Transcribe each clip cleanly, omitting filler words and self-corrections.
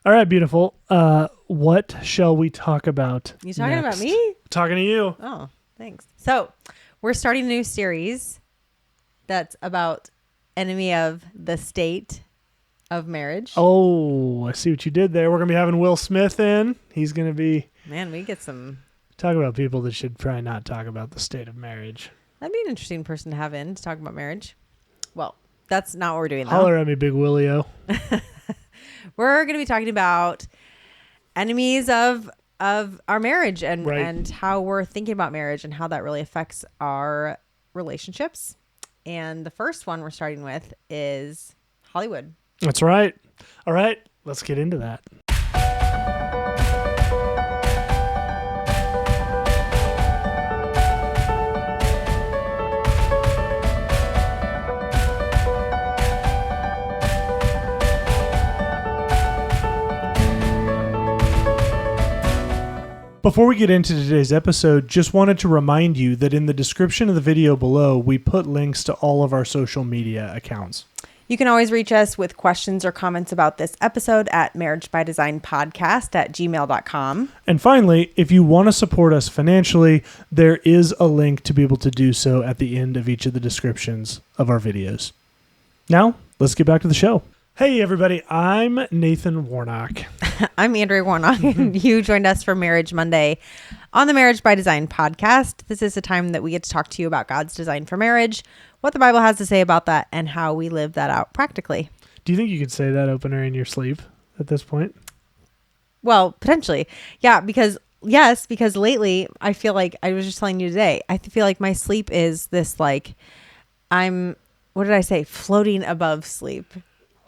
All right, beautiful. What shall we talk about? You talking next? about me? Talking to you. Oh, thanks. So we're starting a new series that's about enemy of the state of marriage. Oh, I see what you did there. We're going to be having Will Smith in. He's going to be Man, we get some... talking about people that should probably not talk about the state of marriage. That'd be an interesting person to have in to talk about marriage. Well, that's not what we're doing, though. Holler at me, Big Willio. We're going to be talking about enemies of our marriage and, Right. and how we're thinking about marriage and how that really affects our relationships. And the first one we're starting with is Hollywood. That's right. All right, let's get into that. Before we get into today's episode, just wanted to remind you that in the description of the video below, we put links to all of our social media accounts. You can always reach us with questions or comments about this episode at marriagebydesignpodcast@gmail.com. And finally, if you want to support us financially, there is a link to be able to do so at the end of each of the descriptions of our videos. Now, let's get back to the show. Hey everybody, I'm Nathan Warnock. I'm Andrea Warnock. You joined us for Marriage Monday on the Marriage by Design podcast. This is a time that we get to talk to you about God's design for marriage, what the Bible has to say about that, and how we live that out practically. Do you think you could say that opener in your sleep at this point? Well, potentially. Yeah, because lately I feel like, I was just telling you today, I feel like my sleep is this like, what did I say? Floating above sleep.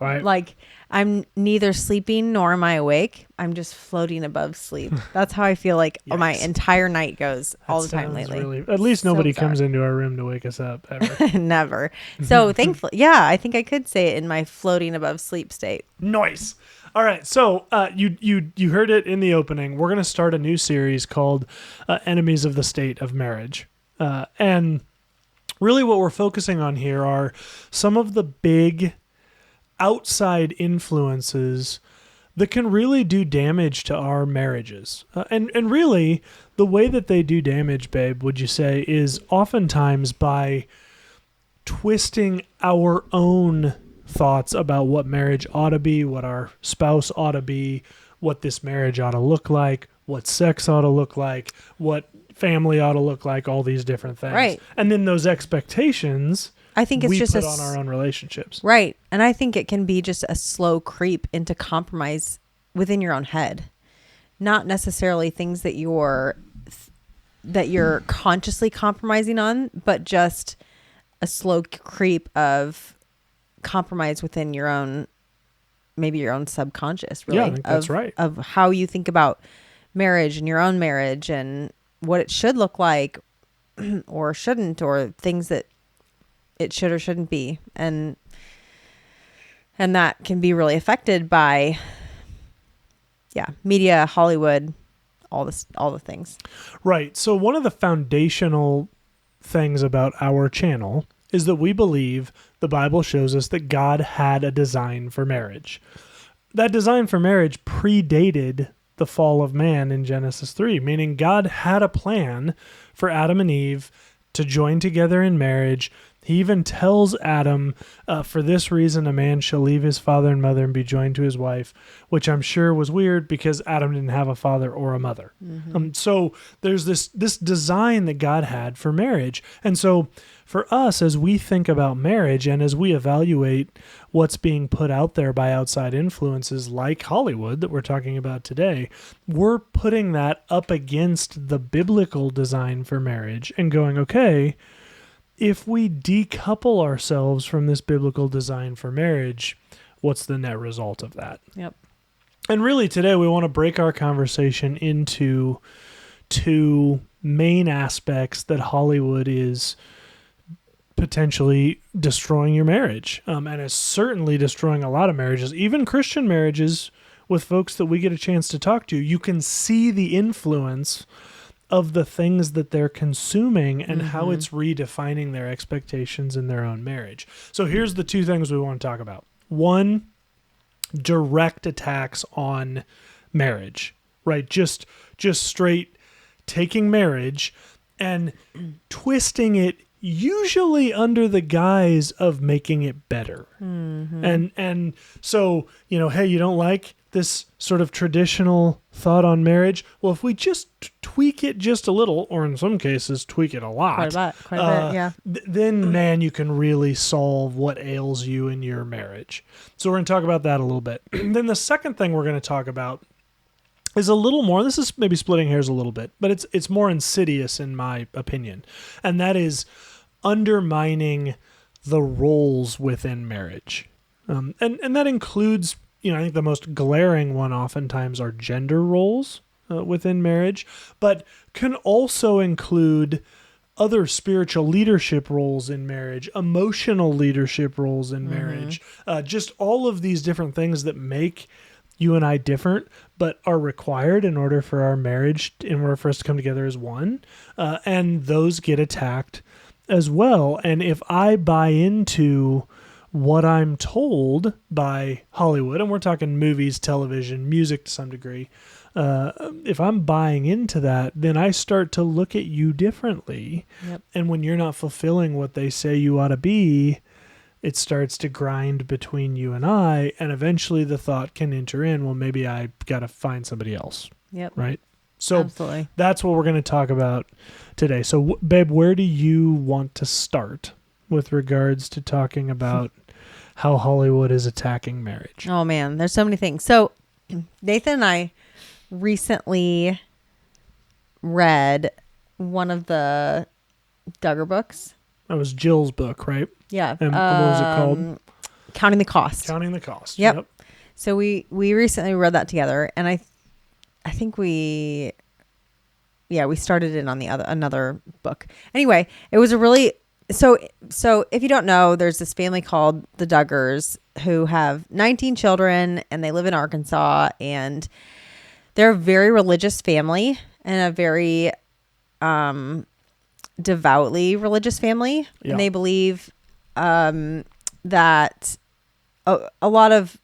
Right. Like I'm neither sleeping nor am I awake. I'm just floating above sleep. That's how I feel like my entire night goes all the time lately. At least nobody bizarre. comes into our room to wake us up ever. Never. So thankfully, yeah, I think I could say it in my floating above sleep state. Nice. All right. So you heard it in the opening. We're going to start a new series called Enemies of the State of Marriage. And really what we're focusing on here are some of the big outside influences that can really do damage to our marriages. And really, the way that they do damage, babe, would you say, is oftentimes by twisting our own thoughts about what marriage ought to be, what our spouse ought to be, what this marriage ought to look like, what sex ought to look like, what family ought to look like, all these different things. Right. And then those expectations... I think it's we just put on our own relationships. Right. And I think it can be just a slow creep into compromise within your own head. Not necessarily things that you're consciously compromising on, but just a slow creep of compromise within your own, maybe your own subconscious, really. Yeah, I think that's right. Of how you think about marriage and your own marriage and what it should look like or shouldn't, or things that it should or shouldn't be. And that can be really affected by, media, Hollywood, all the things. Right. So one of the foundational things about our channel is that we believe the Bible shows us that God had a design for marriage. That design for marriage predated the fall of man in Genesis 3, meaning God had a plan for Adam and Eve to join together in marriage. He even tells Adam, for this reason, a man shall leave his father and mother and be joined to his wife, which I'm sure was weird because Adam didn't have a father or a mother. Mm-hmm. So there's this design that God had for marriage. And so for us, as we think about marriage and as we evaluate what's being put out there by outside influences like Hollywood that we're talking about today, we're putting that up against the biblical design for marriage and going, okay, if we decouple ourselves from this biblical design for marriage, what's the net result of that? Yep. And really today we want to break our conversation into two main aspects that Hollywood is potentially destroying your marriage, and is certainly destroying a lot of marriages, even Christian marriages with folks that we get a chance to talk to. You can see the influence of the things that they're consuming and how it's redefining their expectations in their own marriage. So here's the two things we want to talk about. One, direct attacks on marriage, right? Just straight taking marriage and twisting it, usually under the guise of making it better. And so, hey, you don't like this sort of traditional thought on marriage? Well, if we just tweak it just a little, or in some cases tweak it a lot, quite a bit, yeah. Then, man, you can really solve what ails you in your marriage. So we're going to talk about that a little bit. Then the second thing we're going to talk about is a little more, this is maybe splitting hairs a little bit, but it's more insidious in my opinion. And that is undermining the roles within marriage. And that includes, I think the most glaring one oftentimes are gender roles within marriage, but can also include other spiritual leadership roles in marriage, emotional leadership roles in marriage, just all of these different things that make you and I different, but are required in order for our marriage, in order for us to come together as one. And those get attacked as well. And if I buy into what I'm told by Hollywood, and we're talking movies, television, music to some degree, if I'm buying into that, then I start to look at you differently. Yep. And when you're not fulfilling what they say you ought to be, it starts to grind between you and I, and eventually the thought can enter in, well, maybe I got to find somebody else. Yep. Right? So Absolutely. That's what we're going to talk about today. So, babe, where do you want to start with regards to talking about how Hollywood is attacking marriage? Oh, man, there's so many things. So Nathan and I recently read one of the Duggar books. That was Jill's book, right? Yeah. And what was it called? Counting the Cost. Counting the Cost. Yep. So we recently read that together, and I think we started in on another book. Anyway, it was a really so if you don't know, there's this family called the Duggars who have 19 children, and they live in Arkansas, and they're a very religious family and a very devoutly religious family. Yeah. And they believe that a lot of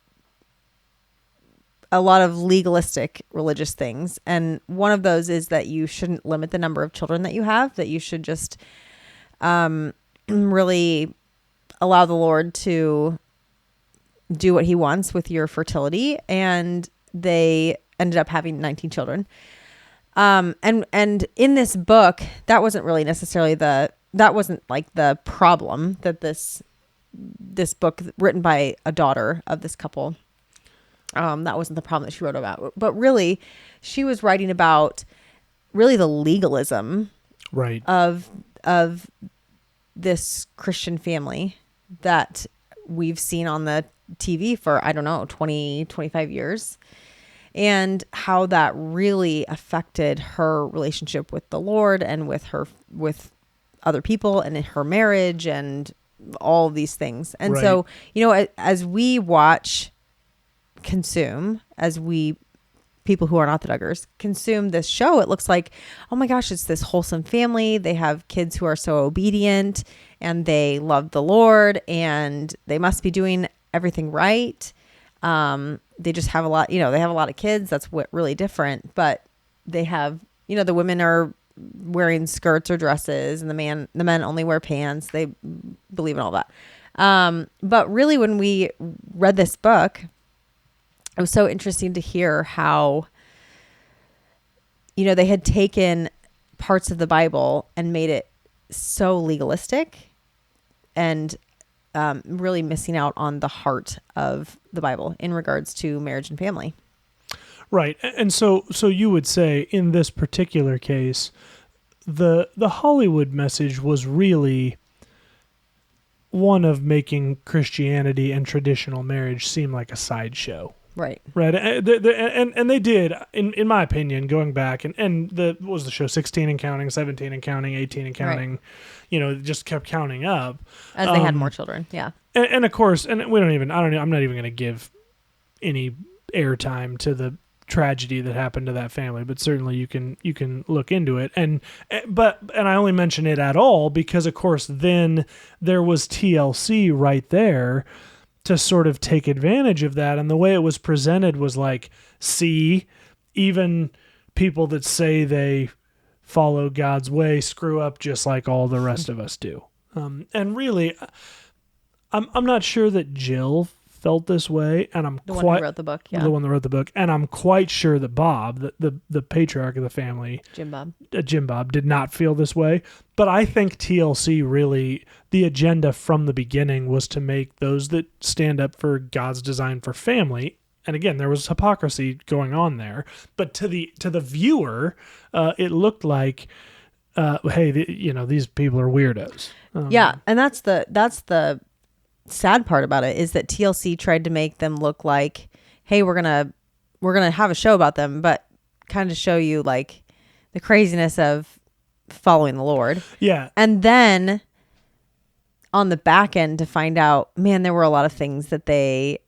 legalistic religious things. And one of those is that you shouldn't limit the number of children that you have, that you should just really allow the Lord to do what he wants with your fertility. And they ended up having 19 children. And in this book, that wasn't really necessarily that wasn't like the problem that this book written by a daughter of this couple, that wasn't the problem that she wrote about. But really, she was writing about really the legalism right. of this Christian family that we've seen on the TV for, 20, 25 years. And how that really affected her relationship with the Lord and with other people and in her marriage and all of these things. And right. So, as we people who are not the Duggars consume this show, it looks like, oh my gosh, it's this wholesome family. They have kids who are so obedient and they love the Lord and they must be doing everything right. They just have a lot, they have a lot of kids. That's what really different, but they have, the women are wearing skirts or dresses and the men only wear pants. They believe in all that. But really when we read this book, it was so interesting to hear how, they had taken parts of the Bible and made it so legalistic and really missing out on the heart of the Bible in regards to marriage and family. Right. And so you would say in this particular case, the Hollywood message was really one of making Christianity and traditional marriage seem like a sideshow. Right. Right. And they did, in my opinion, going back and what was the show, 16 and counting, 17 and counting, 18 and counting, right. Just kept counting up. As they had more children. Yeah. And of course, and I'm not even going to give any airtime to the tragedy that happened to that family, but certainly you can look into it. And I only mention it at all because of course then there was TLC right there to sort of take advantage of that. And the way it was presented was like, see, even people that say they follow God's way screw up just like all the rest of us do. And really, I'm not sure that Jill felt this way, and I'm the one who wrote the book, the one that wrote the book, and I'm quite sure that Bob, the patriarch of the family, Jim Bob, did not feel this way. But I think TLC really, the agenda from the beginning was to make those that stand up for God's design for family. And again, there was hypocrisy going on there, but to the viewer, it looked like, hey, these people are weirdos. And that's the sad part about it, is that TLC tried to make them look like, hey, we're gonna have a show about them, but kind of show you like the craziness of following the Lord. Yeah, and then on the back end to find out, man, there were a lot of things that they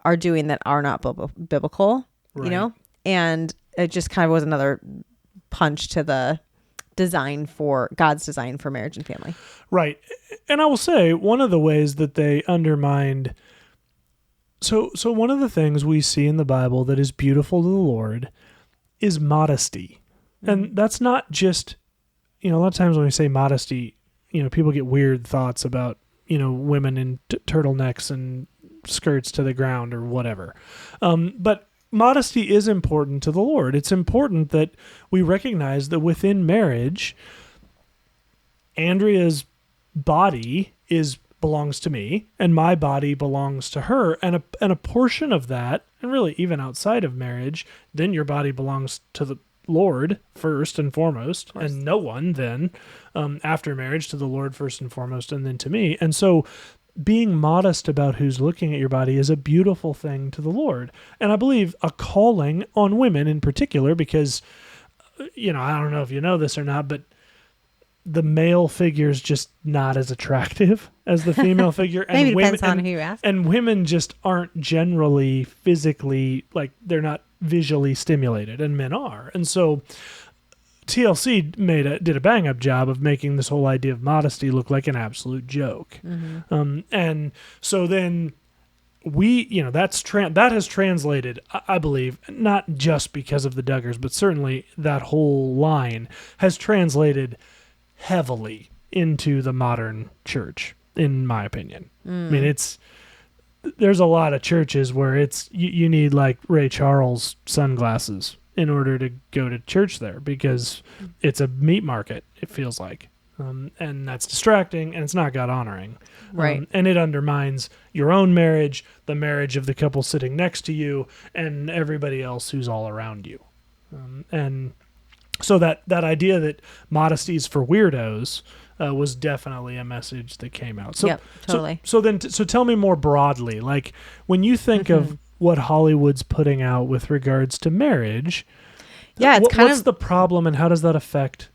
are doing that are not biblical, right. And it just kind of was another punch to the God's design for marriage and family. Right. And I will say one of the ways that they undermined. So one of the things we see in the Bible that is beautiful to the Lord is modesty. Mm-hmm. And that's not just, a lot of times when we say modesty, people get weird thoughts about, women in turtlenecks and skirts to the ground or whatever. But modesty is important to the Lord. It's important that we recognize that within marriage, Andrea's body belongs to me, and my body belongs to her, and a portion of that, and really even outside of marriage, then your body belongs to the Lord first and foremost, and no one then after marriage to the Lord first and foremost, and then to me. And so being modest about who's looking at your body is a beautiful thing to the Lord. And I believe a calling on women in particular, because, I don't know if you know this or not, but the male figure is just not as attractive as the female figure. And maybe depends on who you ask. And women just aren't generally physically, like, they're not visually stimulated, and men are. And so TLC did a bang up job of making this whole idea of modesty look like an absolute joke. Mm-hmm. And so then that has translated, I believe, not just because of the Duggars, but certainly that whole line has translated heavily into the modern church, in my opinion. I mean, there's a lot of churches where you need like Ray Charles sunglasses in order to go to church there, because it's a meat market, it feels like. And that's distracting, and it's not God honoring. Right. And it undermines your own marriage, the marriage of the couple sitting next to you, and everybody else who's all around you. And so that idea that modesty is for weirdos was definitely a message that came out. So, yep, totally. So tell me more broadly, like when you think of what Hollywood's putting out with regards to marriage, what's the problem, and how does that affect?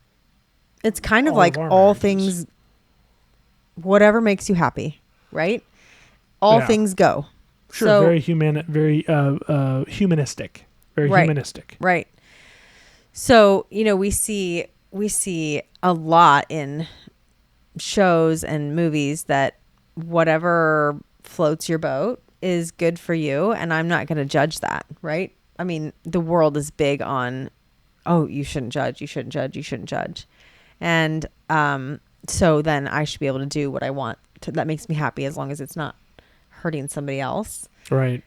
It's kind of like all things, whatever makes you happy, right? All things go. Sure, so, very humanistic, very humanistic. Right. So, we see a lot in shows and movies that whatever floats your boat is good for you, and I'm not going to judge that, right? I mean, the world is big on, you shouldn't judge, you shouldn't judge, you shouldn't judge. And so then I should be able to do what I want that makes me happy, as long as it's not hurting somebody else. Right.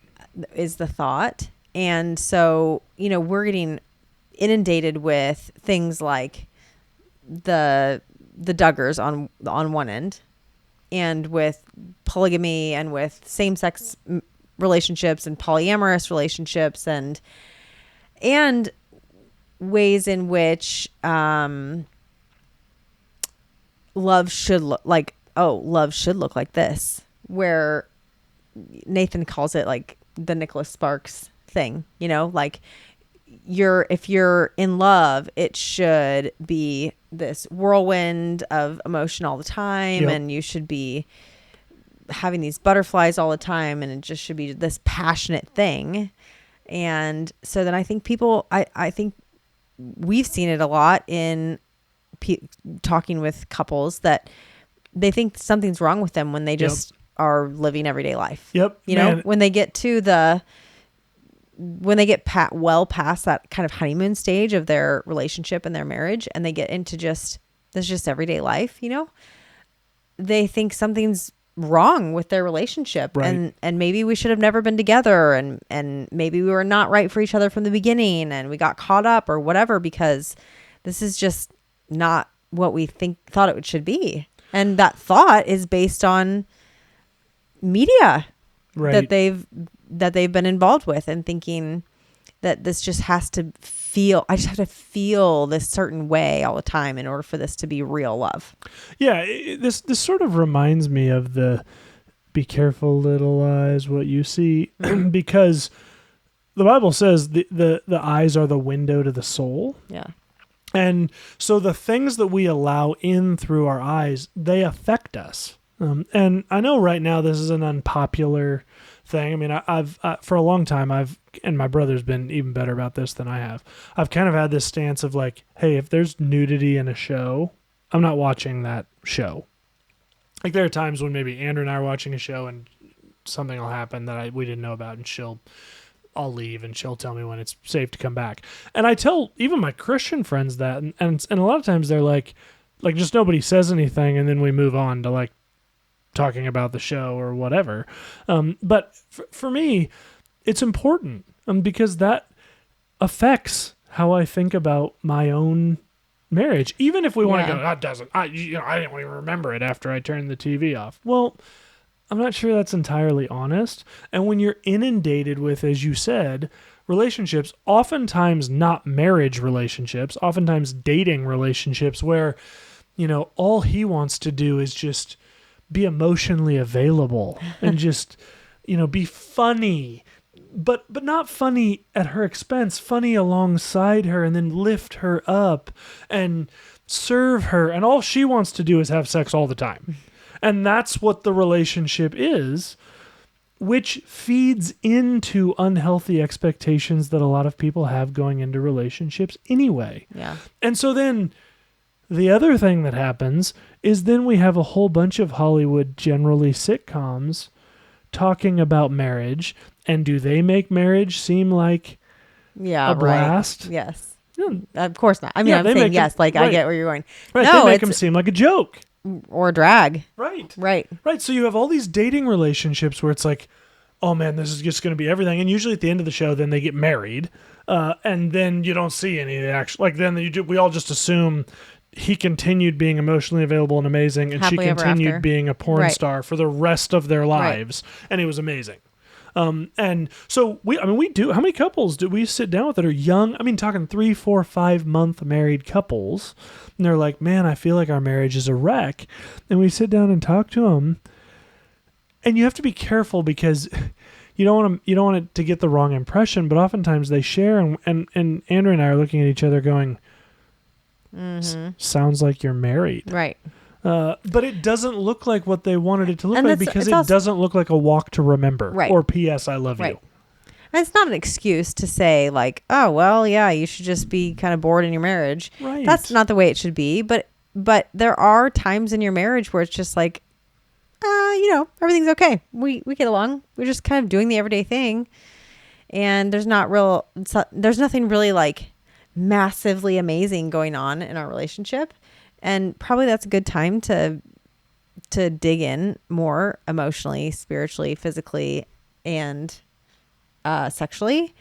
Is the thought. And so, we're getting inundated with things like the Duggars on one end, and with polygamy, and with same-sex relationships and polyamorous relationships, and ways in which love should look like this, where Nathan calls it like the Nicholas Sparks thing, like if you're in love, it should be this whirlwind of emotion all the time. Yep. And you should be having these butterflies all the time, and it just should be this passionate thing. And so then I think I think we've seen it a lot in talking with couples, that they think something's wrong with them when they just are living everyday life. Yep. You know, when they get well past that kind of honeymoon stage of their relationship and their marriage, and they get into this just everyday life, you know, they think something's wrong with their relationship. Right. And maybe we should have never been together, and maybe we were not right for each other from the beginning, and we got caught up or whatever, because this is just not what we thought it should be. And that thought is based on media that they've been involved with, and thinking that this just has to I just have to feel this certain way all the time in order for this to be real love. Yeah. This sort of reminds me of the be careful, little eyes, what you see, because the Bible says the eyes are the window to the soul. Yeah. And so the things that we allow in through our eyes, they affect us. And I know right now this is an unpopular thing. I mean, I've for a long time, and my brother's been even better about this than I have. I've kind of had this stance of like, hey, if there's nudity in a show, I'm not watching that show. Like there are times when maybe Andrea and I are watching a show and something will happen that we didn't know about, and I'll leave and she'll tell me when it's safe to come back. And I tell even my Christian friends that, and a lot of times they're like just nobody says anything, and then we move on to like talking about the show or whatever. But for me, it's important because that affects how I think about my own marriage. Even if we want to go, that doesn't, I didn't even remember it after I turned the TV off. Well, I'm not sure that's entirely honest. And when you're inundated with, as you said, relationships, oftentimes not marriage relationships, oftentimes dating relationships where, all he wants to do is just be emotionally available and just, be funny, but not funny at her expense, funny alongside her, and then lift her up and serve her. And all she wants to do is have sex all the time. And that's what the relationship is, which feeds into unhealthy expectations that a lot of people have going into relationships anyway. Yeah. And so then the other thing that happens is then we have a whole bunch of Hollywood, generally sitcoms, talking about marriage. And do they make marriage seem like a blast? Right. Yes. No. Of course not. I mean, I'm saying yes. Like, right. I get where you're going. Right. No, they make them seem like a joke. Or drag. Right. Right. Right. So you have all these dating relationships where it's like, oh man, this is just going to be everything. And usually at the end of the show, then they get married. And then you don't see any of the action. Like then we all just assume he continued being emotionally available and amazing, and happily she continued being a porn star for the rest of their lives. Right. And it was amazing. And so we do, how many couples do we sit down with that are young? I mean, talking 3, 4, 5 month married couples. And they're like, man, I feel like our marriage is a wreck. And we sit down and talk to them. And you have to be careful because you don't want it to get the wrong impression, but oftentimes they share and Andrea and I are looking at each other going, sounds like you're married. Right. But it doesn't look like what they wanted it to look like because it doesn't look like a walk to remember or P.S. I love you. And it's not an excuse to say like, oh, well, yeah, you should just be kind of bored in your marriage. Right. That's not the way it should be. But there are times in your marriage where it's just like, everything's okay. We get along. We're just kind of doing the everyday thing. And there's nothing really like massively amazing going on in our relationship. And probably that's a good time to dig in more emotionally, spiritually, physically, and sexually.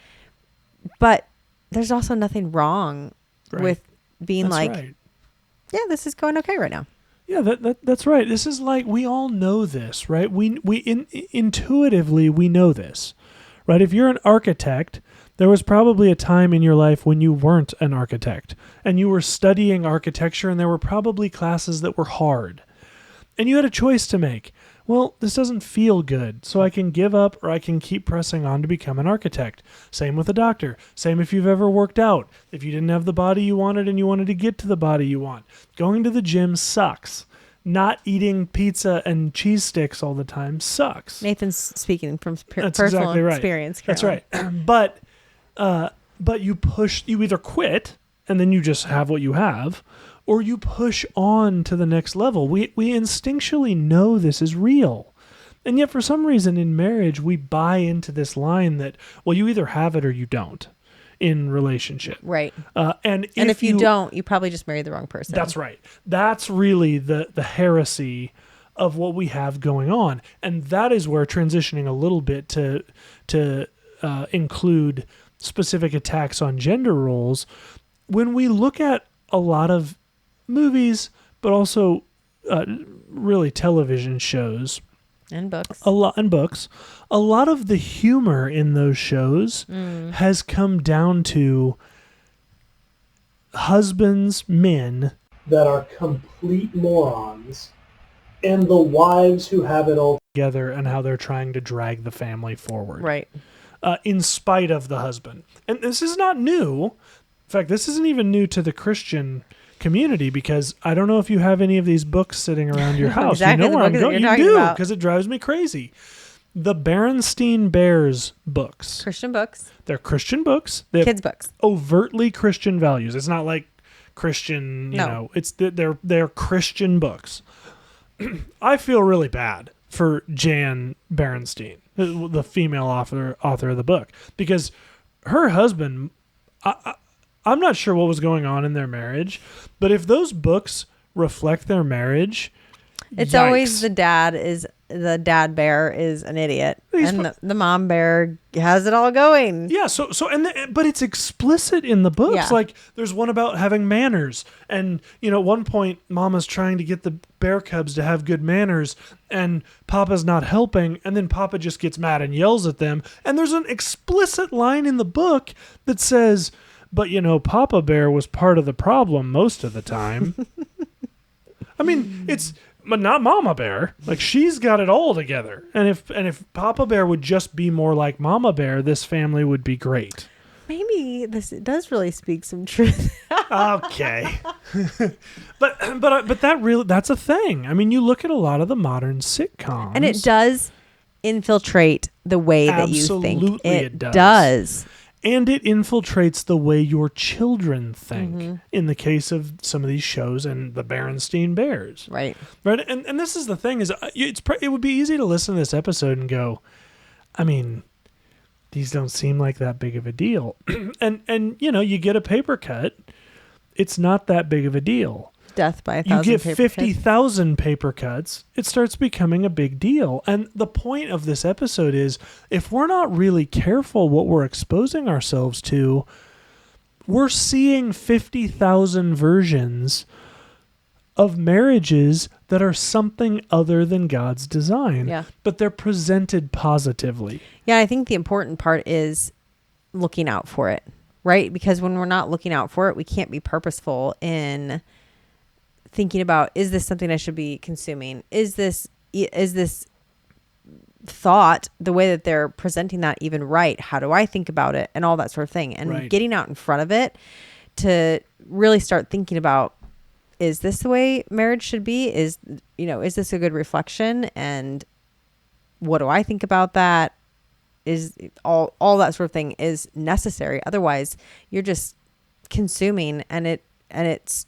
But there's also nothing wrong with being yeah, this is going okay right now. Yeah, that's right. This is like, we all know this, right? We intuitively, we know this, right? If you're an architect, there was probably a time in your life when you weren't an architect and you were studying architecture, and there were probably classes that were hard and you had a choice to make. Well, this doesn't feel good, so I can give up or I can keep pressing on to become an architect. Same with a doctor. Same if you've ever worked out. If you didn't have the body you wanted and you wanted to get to the body you want. Going to the gym sucks. Not eating pizza and cheese sticks all the time sucks. Nathan's speaking from personal exactly right. experience. That's right. But you either quit and then you just have what you have, or you push on to the next level. We instinctually know this is real. And yet for some reason in marriage, we buy into this line that, well, you either have it or you don't in relationship. Right. And if you don't, you probably just married the wrong person. That's right. That's really the heresy of what we have going on. And that is where transitioning a little bit to include specific attacks on gender roles. When we look at a lot of movies, but also really television shows and books, a lot of the humor in those shows has come down to husbands, men that are complete morons, and the wives who have it all together and how they're trying to drag the family forward. Right. In spite of the husband. And this is not new. In fact, this isn't even new to the Christian community, because I don't know if you have any of these books sitting around your house. Exactly, you know where I'm going. You do, about. Because it drives me crazy. The Berenstain Bears books. Christian books. They're Christian books. They have kids books. Overtly Christian values. It's not like Christian, you know, it's they're Christian books. I feel really bad for Jan Berenstain, the female author of the book, because her husband, I'm not sure what was going on in their marriage, but if those books reflect their marriage, it's yikes. Always the dad bear is an idiot, and the mom bear has it all going. Yeah. But it's explicit in the books. Yeah. Like there's one about having manners, and at one point, Mama's trying to get the bear cubs to have good manners, and Papa's not helping, and then Papa just gets mad and yells at them. And there's an explicit line in the book that says, "But Papa Bear was part of the problem most of the time." I mean, it's. But not Mama Bear. Like, she's got it all together. And if Papa Bear would just be more like Mama Bear, this family would be great. Maybe does really speak some truth. Okay. but that's a thing. I mean, you look at a lot of the modern sitcoms. And it does infiltrate the way that you think. Absolutely it does. And it infiltrates the way your children think, in the case of some of these shows and the Berenstain Bears. Right. And this is the thing, is it would be easy to listen to this episode and go, I mean, these don't seem like that big of a deal. and you get a paper cut, it's not that big of a deal. Death by 1,000 You get paper 50,000 paper cuts, it starts becoming a big deal. And the point of this episode is, if we're not really careful what we're exposing ourselves to, we're seeing 50,000 versions of marriages that are something other than God's design. Yeah. But they're presented positively. Yeah, I think the important part is looking out for it, right? Because when we're not looking out for it, we can't be purposeful in thinking about, is this something I should be consuming? Is this thought, the way that they're presenting that, even right? How do I think about it? And all that sort of thing. And getting out in front of it to really start thinking about, is this the way marriage should be? Is this a good reflection? And what do I think about that? Is all that sort of thing is necessary. Otherwise, you're just consuming, and it's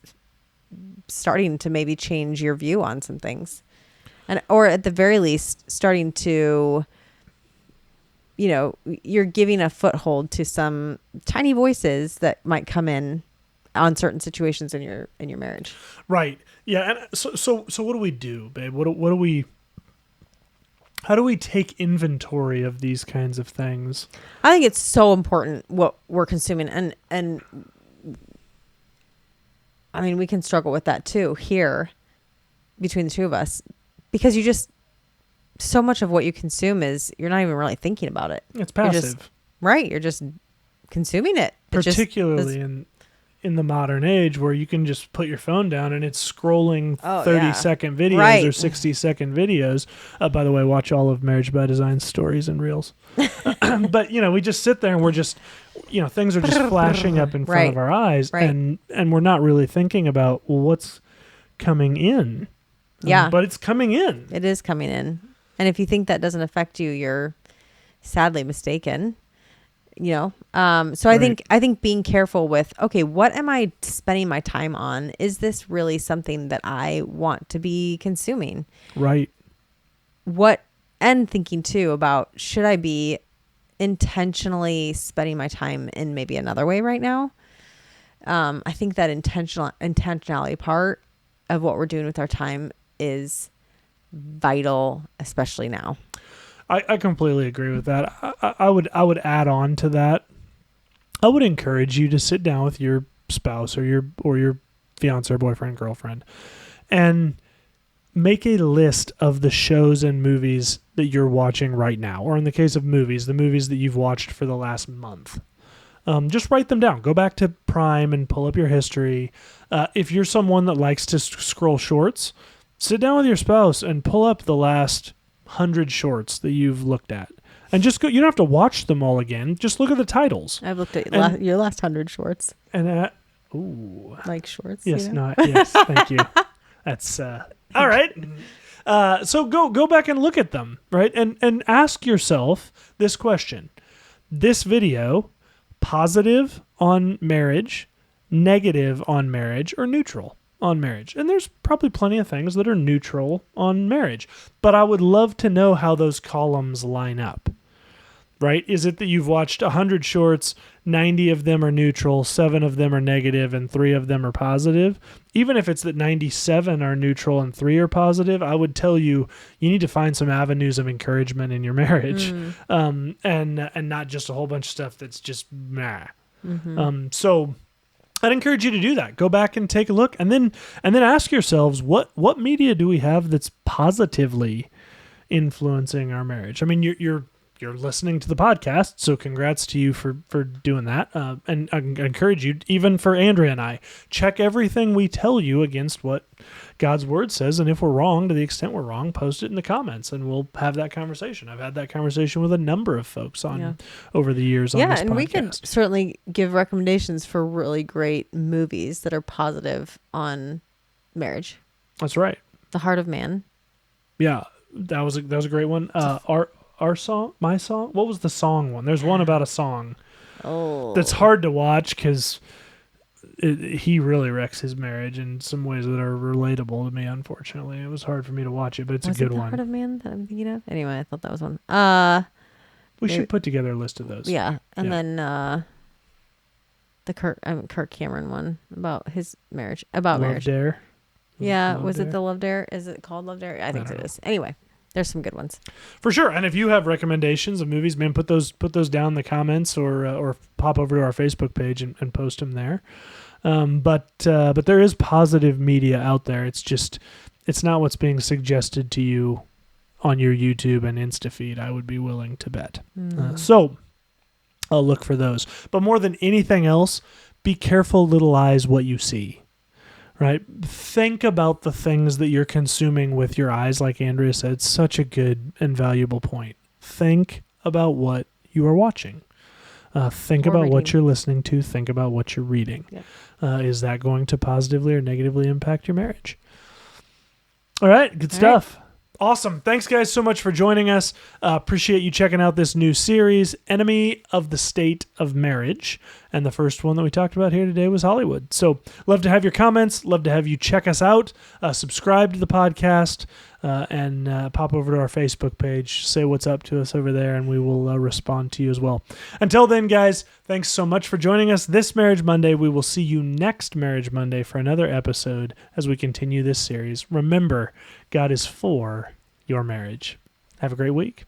starting to maybe change your view on some things, or at the very least starting to, you're giving a foothold to some tiny voices that might come in on certain situations in your marriage. Right. Yeah. And so what do we do, babe? How do we take inventory of these kinds of things? I think it's so important what we're consuming, and I mean, we can struggle with that too here between the two of us, because so much of what you consume is, you're not even really thinking about it. It's passive. You're just consuming it. Particularly in the modern age, where you can just put your phone down and it's scrolling 30-second videos or 60-second videos. By the way, watch all of Marriage by Design stories and reels. But, we just sit there and we're just, things are just flashing up in front of our eyes. Right. And we're not really thinking about, well, what's coming in. Yeah. But it's coming in. It is coming in. And if you think that doesn't affect you, you're sadly mistaken. So I think being careful with, okay, what am I spending my time on? Is this really something that I want to be consuming? Right. What and thinking too about, should I be intentionally spending my time in maybe another way right now? I think that intentionality part of what we're doing with our time is vital, especially now. I completely agree with that. I would add on to that. I would encourage you to sit down with your spouse or your fiance or boyfriend, girlfriend, and make a list of the shows and movies that you're watching right now, or in the case of movies, the movies that you've watched for the last month. Just write them down. Go back to Prime and pull up your history. If you're someone that likes to scroll shorts, sit down with your spouse and pull up the last 100 shorts that you've looked at. And just go. You don't have to watch them all again. Just look at the titles. I've looked at your last 100 shorts. And like shorts. Yes, you know? yes. Thank you. That's all right. So go back and look at them, right? And ask yourself this question: this video, positive on marriage, negative on marriage, or neutral on marriage? And there's probably plenty of things that are neutral on marriage, but I would love to know how those columns line up. Right? Is it that you've watched 100 shorts, 90 of them are neutral, 7 of them are negative, and 3 of them are positive? Even if it's that 97 are neutral and 3 are positive, I would tell you need to find some avenues of encouragement in your marriage, and not just a whole bunch of stuff that's just meh. So I'd encourage you to do that. Go back and take a look, and then ask yourselves, what media do we have that's positively influencing our marriage? I mean, you're listening to the podcast, so congrats to you for doing that. And I encourage you, even for Andrea and I, check everything we tell you against what God's word says. And if we're wrong, to the extent we're wrong, post it in the comments and we'll have that conversation. I've had that conversation with a number of folks over the years on this podcast. Yeah, and we can certainly give recommendations for really great movies that are positive on marriage. That's right. The Heart of Man. Yeah, that was a great one. Our song, my song. What was the song one? There's one about a song. Oh, that's hard to watch because he really wrecks his marriage in some ways that are relatable to me. Unfortunately, it was hard for me to watch it, but it's a good one. Heart of Man that I'm thinking of. Anyway, I thought that was one. We should put together a list of those. Yeah, and then the Kirk Cameron one about his marriage. About Love marriage. Dare. Yeah, was it the Love Dare? Is it called Love Dare? I think it is. Anyway. There's some good ones for sure. And if you have recommendations of movies, man, put those down in the comments or pop over to our Facebook page and post them there. But there is positive media out there. It's not what's being suggested to you on your YouTube and Insta feed. I would be willing to bet. So I'll look for those. But more than anything else, be careful, little eyes, what you see. Right? Think about the things that you're consuming with your eyes, like Andrea said. Such a good and valuable point. Think about what you are watching. Think about reading. What you're listening to. Think about what you're reading. Yeah. Is that going to positively or negatively impact your marriage? All right. Good stuff. Right. Awesome. Thanks, guys, so much for joining us. Appreciate you checking out this new series, Enemy of the State of Marriage. And the first one that we talked about here today was Hollywood. So love to have your comments. Love to have you check us out. Subscribe to the podcast and pop over to our Facebook page. Say what's up to us over there, and we will respond to you as well. Until then, guys, thanks so much for joining us this Marriage Monday. We will see you next Marriage Monday for another episode as we continue this series. Remember, God is for your marriage. Have a great week.